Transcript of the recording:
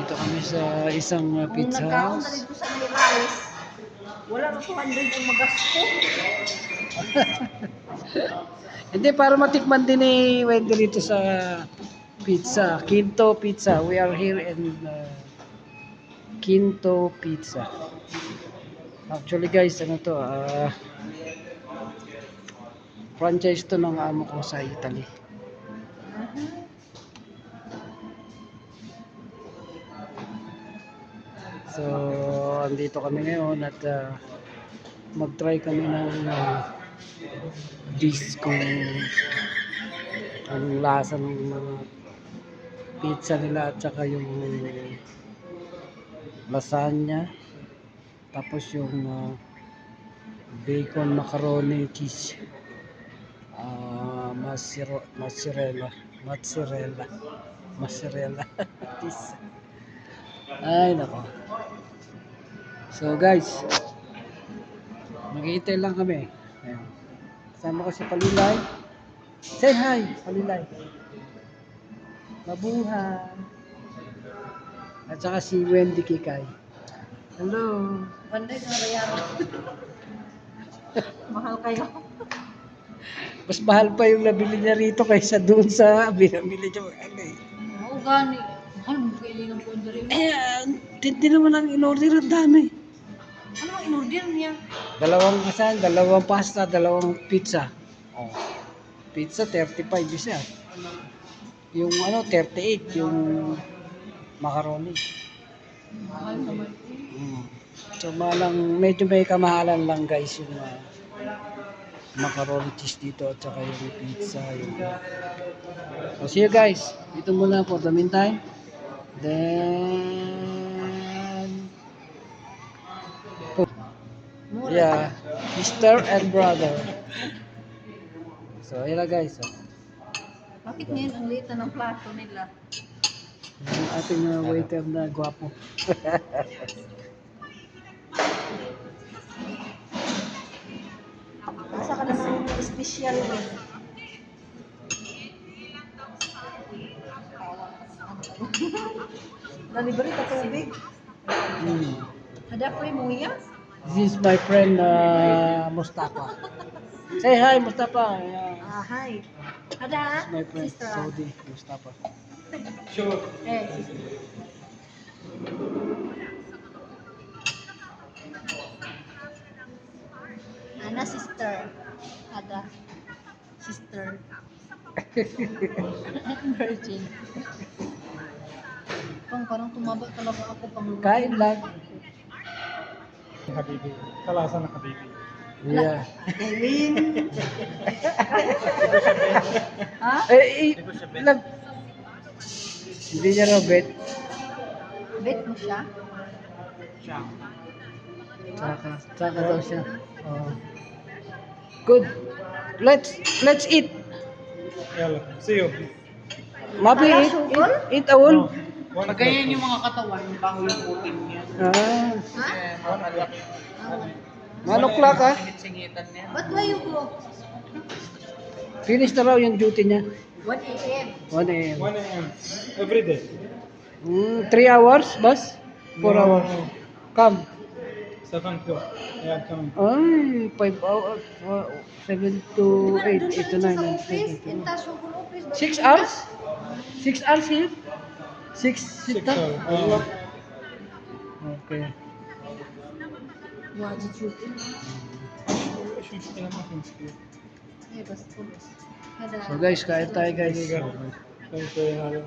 Dito kami sa isang Kung pizza nagkaon na house. dito sa may rice, wala na 200 ang magasto. Hindi, para matikman din ni Wendy dito sa pizza. Quinto Pizza. We are here in Quinto Pizza. Actually guys, ano to, franchise to ng amo ko sa Italy. So, andito kami ngayon at mag-try kami ng dish kung ang lasa ng mga pizza nila at saka yung lasagna. Tapos yung bacon, macaroni, cheese. Mozzarella cheese. Ay, nako. So guys, mag-iintay lang kami. Ayan. Kasama ko si Palilay. Say hi, Palilay. Mabuhay. At saka si Wendy Kikay. Hello. Panday na bayaran. Mahal kayo. Mas mahal pa yung nabili niya rito kaysa doon sa binamili niya. Ano eh. Oo, gani. Mahal mo kailangan po rin. Hindi naman ang in-order, ang dami. Ano ang in-order niya? Dalawang pasta, dalawang pizza. Oh. Pizza 35 isa. Yung 38 yung macaroni. Mahal naman. So medyo may kamahalan lang guys yung macaroni cheese dito at saka yung pizza. So see you guys. Dito muna for the meantime. Then yeah, sister and brother. So ayun na guys. Bakit ngayon ang liit na ng plato nila? Yung ating waiter na gwapo. Asa ka na ng special mo? Nalibre ka tubig? Ada ko mo yan? This is my friend Mustafa. Say hi Mustafa. Yeah. Hi. Ada? My friend Sister. Saudi Mustafa. Sure. Sister. Ana sister. Ada. Sister. Virgin. Parang tumaba talaga ako pang Kain lang. Habibi. Kalasa na habibi. Yeah. Kevin. Ha? Hindi niya raw bet. Bet mo siya? Tsaka daw siya. Oh. Good. Let's eat. Yalla. See you. Mabi eat awol. Pagkain yung mga katawan, bago yung putin niya. Ah, Ha? 1 o'clock ah. Singit-singitan niya. Ba't ngayon ko? Finish na raw yung duty niya. 1 a.m. 1 a.m. 1 a.m. every day. 3 hours, boss? 4 hours. Come. 7 to. Yeah, coming. Ay, 5 hours. 7 to 8, 8 to 9. 6 hours? 6 hours here? 6 6 hours? hours. Okay. Wajib shooting. شو مشكلة ما في مشكلة. Eh, basta. Ada. So guys, kain tayo guys. طيب هذا.